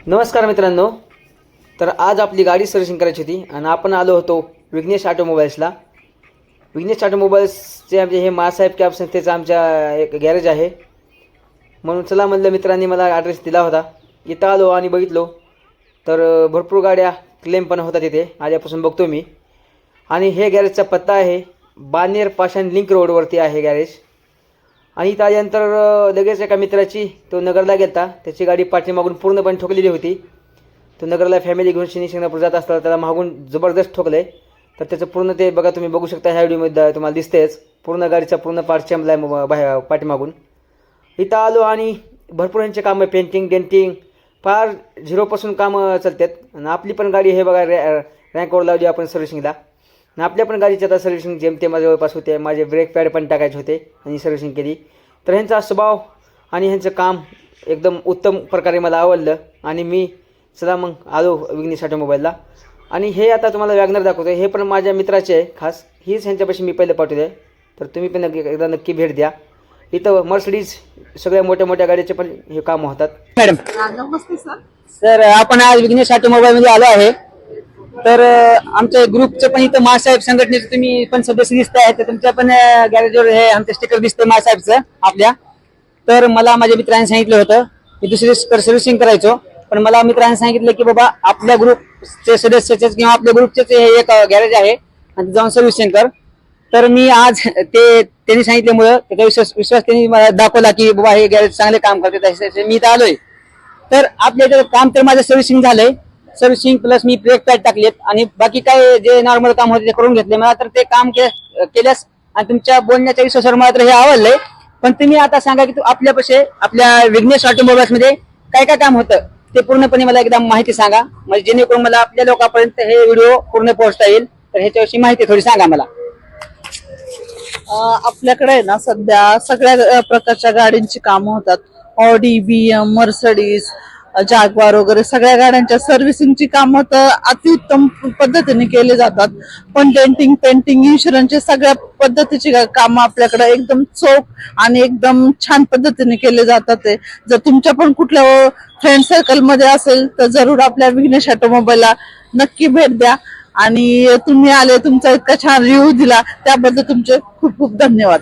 नमस्कार मित्रांनो. तर आज आपली गाडी सर्व्हिसिंग करायची होती आणि आपण आलो होतो विघ्नेश ऑटोमोबाईल्सला. विघ्नेश ऑटोमोबाईल्सचे आमचे हे मासाहेब कॅब संस्थेचं आमच्या एक गॅरेज आहे. म्हणून चला म्हणलं, मित्रांनी मला ॲड्रेस दिला होता. इथं आलो आणि बघितलो तर भरपूर गाड्या क्लेम पण होतात इथे. आल्यापासून बघतो मी. आणि हे गॅरेजचा पत्ता आहे बानेर पाषाण लिंक रोडवरती आहे गॅरेज. आणि इथं आल्यानंतर लगेच एका मित्राची, तो नगरला गेला, त्याची गाडी पाठीमागून पूर्णपणे ठोकलेली होती. तो नगरला फॅमिली घेऊन शिंगणापूर जात असताना त्याला मागून जबरदस्त ठोकलं आहे. तर त्याचं पूर्ण ते बघा, तुम्ही बघू शकता ह्या व्हिडिओमध्ये तुम्हाला दिसतेच. पूर्ण गाडीचा पूर्ण पार्ट चेंबला आहे बाहेर पाठीमागून. इथं आलो आणि भरपूर ह्यांचे कामं, पेंटिंग डेंटिंग फार झिरोपासून कामं चालतात. आणि आपली पण गाडी हे बघा रँकवर लावली आपण सर्व्हिसिंगला. आणि आपल्या पण गाडीची आता सर्व्हिसिंग जेमते माझ्या जवळपास होते. माझे ब्रेक पॅड पण टाकायचे होते आणि सर्व्हिसिंग केली. तर ह्यांचा स्वभाव आणि ह्यांचं काम एकदम उत्तम प्रकारे मला आवडलं. आणि मी चला मग आलो विघ्नेश ऑटोमोबाईलला. आणि हे आता तुम्हाला वॅगनर दाखवतो. हे पण माझ्या मित्राचे आहे खास. हीच ह्यांच्यापाशी मी पहिले पाठवते आहे. तर तुम्ही पण एकदा नक्की भेट द्या. इथं मर्सिडीज सगळ्या मोठ्या मोठ्या गाड्याचे पण हे काम होतात. मॅडम नमस्ते सर. सर, आपण आज विघ्नेश ऑटोमोबाईलमध्ये आलो आहे. तर आमच्या ग्रुपचे पण इथं मासाहेब संघटनेचे तुम्ही पण सदस्य दिसत आहे. तर तुमच्या पण गॅरेजवर हे आमचं स्टिकर दिसतंय मासाहेबचं आपल्या. तर मला माझ्या मित्रांनी सांगितलं होतं की दुसरी सर्व्हिसिंग करायचो. पण मला मित्रांनी सांगितलं की बाबा आपल्या ग्रुपचे सदस्याचेच किंवा आपल्या ग्रुपचेच हे एक गॅरेज आहे आणि जाऊन सर्व्हिसिंग कर. तर मी आज त्यांनी सांगितल्यामुळं त्याचा विश्वास त्यांनी मला दाखवला की बाबा हे गॅरेज चांगले काम करते. मी इथं आलोय. तर आपल्या इथं काम तर माझं सर्व्हिसिंग झालंय. सर्व्हिसिंग प्लस मी ब्रेक पॅड टाकलेत आणि बाकी काय जे नॉर्मल काम होते ते करून घेतले. मला तर ते काम केल्यास आणि तुमच्या बोलण्याच्या विश्वासावर मला तर हे आवडलंय. पण तुम्ही आता सांगा की आपल्यापाशी आपल्या विघ्नेश ऑटोमोबाईल्स मध्ये काय काय काम होतं ते पूर्णपणे मला एकदा माहिती सांगा, म्हणजे जेणेकरून मला आपल्या लोकांपर्यंत हे व्हिडिओ पूर्ण पोहोचता येईल. तर ह्याच्याविषयी माहिती थोडी सांगा मला. आपल्याकडे आहे ना सध्या सगळ्या प्रकारच्या गाड्यांची कामं होतात. ऑडी, BM, मर्सिडीज, जाग्वार वगैरे सगळ्या गाड्यांच्या सर्व्हिसिंगची कामं तर अतिउत्तम पद्धतीने केले जातात. पण डेंटिंग, पेंटिंग, इन्शुरन्सचे सगळ्या पद्धतीची कामं आपल्याकडे एकदम चोख आणि एकदम छान पद्धतीने केले जातात. जर तुमच्या पण कुठल्या फ्रेंड सर्कल मध्ये असेल तर जरूर आपल्या विघ्नेश ऑटोमोबाईलला नक्की भेट द्या. आणि तुम्ही आले, तुमचा इतका छान रिव्ह्यू दिला त्याबद्दल तुमचे खूप खूप धन्यवाद.